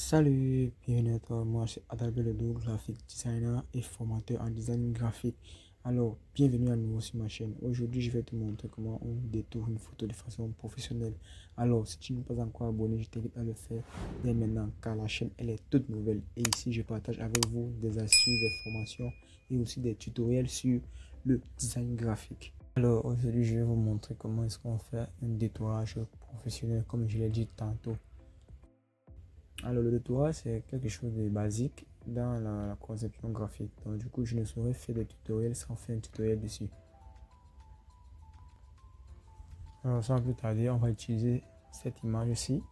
Salut, bienvenue à toi. Moi, c'est Adalbert Ledoux, graphic designer et formateur en design graphique. Alors, bienvenue à nouveau sur ma chaîne. Aujourd'hui, je vais te montrer comment on détourne une photo de façon professionnelle. Alors, si tu n'es pas encore abonné, je t'invite à le faire dès maintenant car la chaîne, elle est toute nouvelle. Et ici, je partage avec vous des astuces, des formations et aussi des tutoriels sur le design graphique. Alors, aujourd'hui, je vais vous montrer comment est-ce qu'on fait un détourage professionnel, comme je l'ai dit tantôt. Alors, le tutoriel, c'est quelque chose de basique dans la conception graphique. Donc, du coup, je ne saurais faire des tutoriels sans faire un tutoriel dessus. Alors, sans plus tarder, on va utiliser cette image-ci.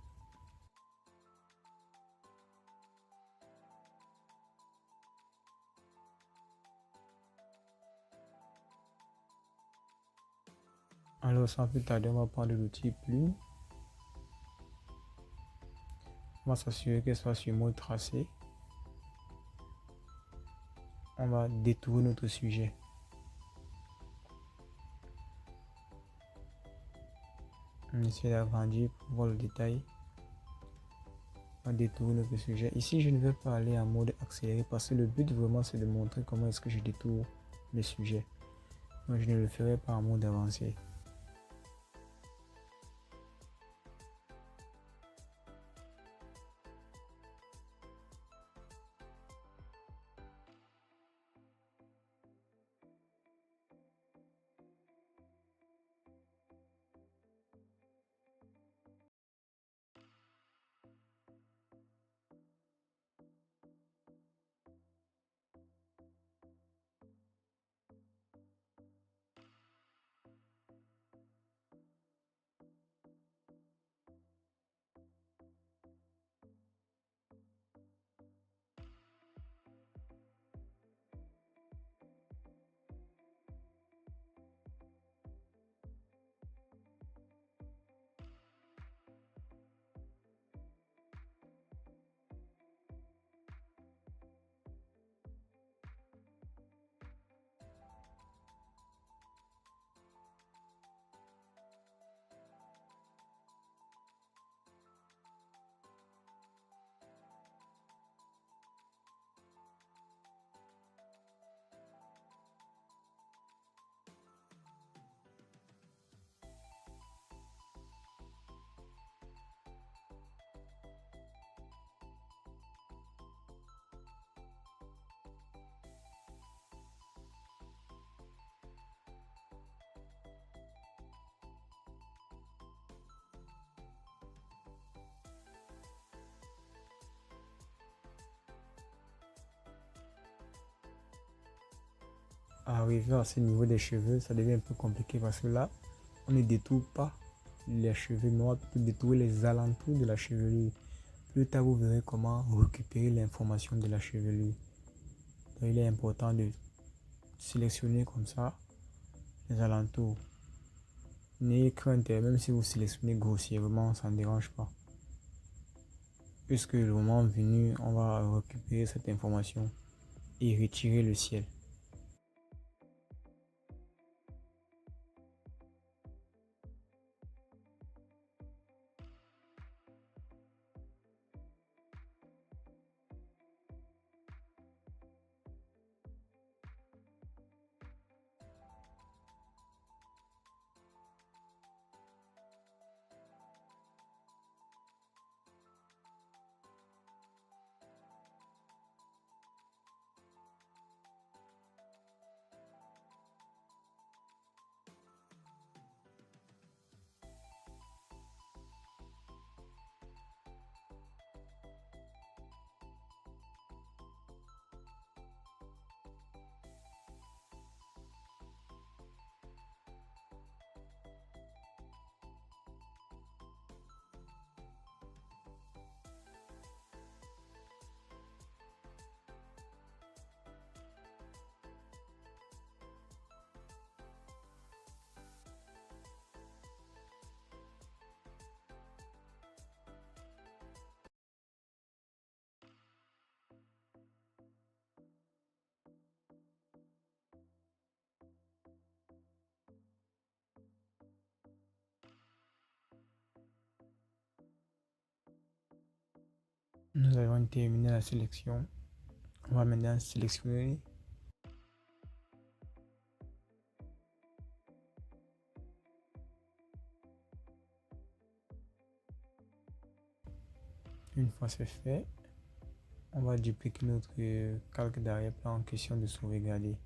Alors, sans plus tarder, on va prendre l'outil plume. On va s'assurer qu'elle soit sur mode tracé. On va détourner notre sujet. On essaie d'agrandir pour voir le détail. On va détourner notre sujet. Ici, je ne vais pas aller en mode accéléré parce que le but vraiment, c'est de montrer comment est-ce que je détourne mes sujets. Donc, je ne le ferai pas en mode avancé. Arriver à ce niveau des cheveux, ça devient un peu compliqué parce que là, on ne détourne pas les cheveux, mais on va plutôt détourer les alentours de la chevelure. Plus tard, vous verrez comment récupérer l'information de la chevelure. Donc, il est important de sélectionner comme ça les alentours. N'ayez crainte, même si vous sélectionnez grossièrement, ça ne dérange pas. Puisque le moment venu, on va récupérer cette information et retirer le ciel. Nous avons terminé la sélection. On va maintenant sélectionner une fois c'est fait. On va dupliquer notre calque d'arrière-plan en question de sauvegarder.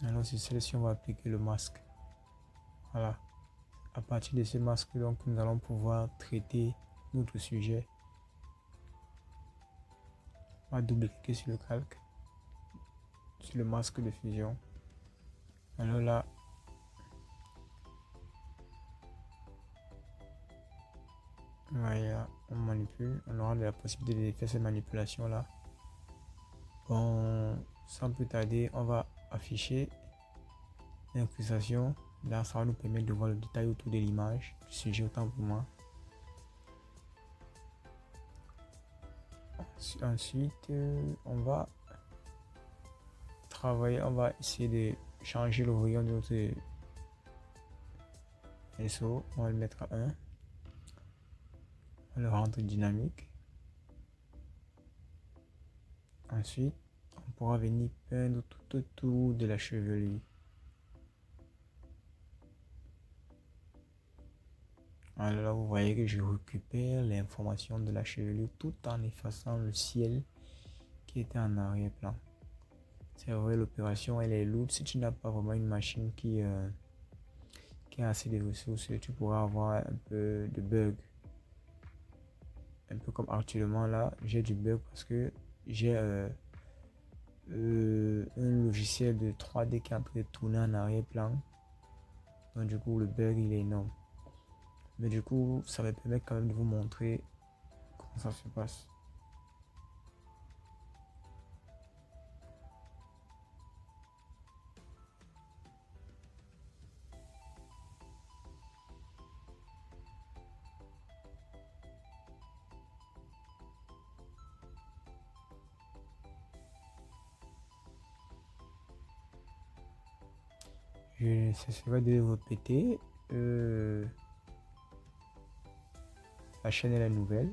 Alors sur celle-ci, on va appliquer le masque. Voilà. À partir de ce masque, donc, nous allons pouvoir traiter notre sujet. On va double-cliquer sur le calque, sur le masque de fusion. Alors là, voilà, on manipule. On aura la possibilité de faire cette manipulation là. Bon, sans plus tarder, on va afficher l'incrustation. Là, ça va nous permettre de voir le détail autour de l'image, du sujet autant pour moi. Ensuite, on va travailler, on va essayer de changer le rayon de notre SO. On va le mettre à 1. On va le rendre dynamique. Ensuite, on pourra venir peindre tout autour de la chevelure. Alors là, vous voyez que je récupère l'information de la chevelure tout en effaçant le ciel qui était en arrière-plan. C'est vrai, l'opération elle est lourde. Si tu n'as pas vraiment une machine qui a assez de ressources, tu pourras avoir un peu de bug. Un peu comme actuellement là, j'ai du bug parce que j'ai un logiciel de 3D qui est en train de tourner en arrière-plan. Donc du coup, le bug il est énorme. Mais du coup, ça me permet quand même de vous montrer comment ça se passe. Je cesserai de répéter. La chaîne est nouvelle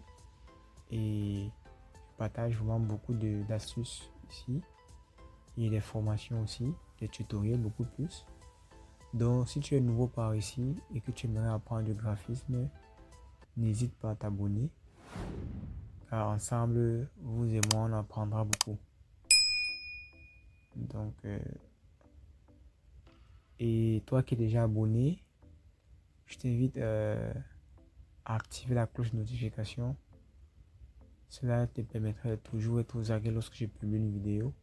et je partage vraiment beaucoup d'astuces ici. Il y a des formations aussi, des tutoriels beaucoup plus. Donc si tu es nouveau par ici et que tu aimerais apprendre le graphisme, n'hésite pas à t'abonner. Car ensemble, vous et moi, on apprendra beaucoup. Donc, et toi qui es déjà abonné, je t'invite à activer la cloche de notification. Cela te permettra de toujours être aux aguets lorsque je publie une vidéo.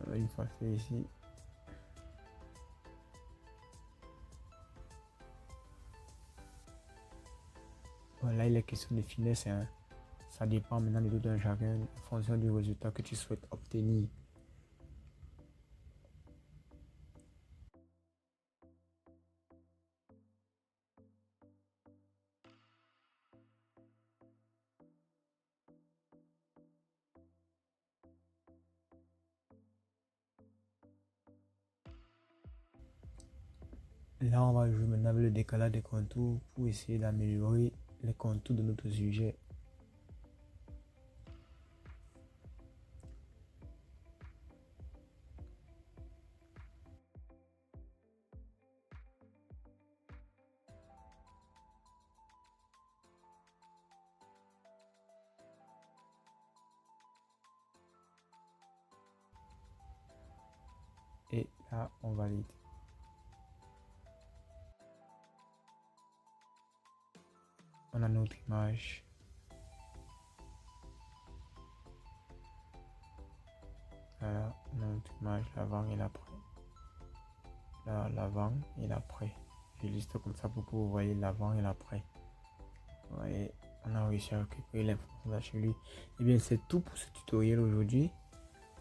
Alors, une fois fait ici, voilà, il est question de finesse. Hein. Ça dépend maintenant de tout un chacun en fonction du résultat que tu souhaites obtenir. Là, on va jouer maintenant avec le décalage des contours pour essayer d'améliorer les contours de notre sujet. Là, on valide. On a notre image. Voilà, on a notre image, l'avant et l'après. Là, l'avant et l'après. Je liste comme ça pour que vous voyez l'avant et l'après. Vous voyez, on a réussi à récupérer l'information chez lui. Et bien, c'est tout pour ce tutoriel aujourd'hui.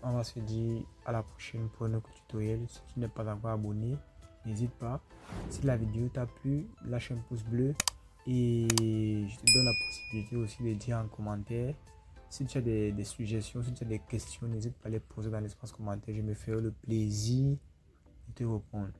On va se dire à la prochaine pour un autre tutoriel. Si tu n'es pas encore abonné, n'hésite pas. Si la vidéo t'a plu, lâche un pouce bleu. Et je te donne la possibilité aussi de dire en commentaire. Si tu as des suggestions, si tu as des questions, n'hésite pas à les poser dans l'espace commentaire. Je me ferai le plaisir de te répondre.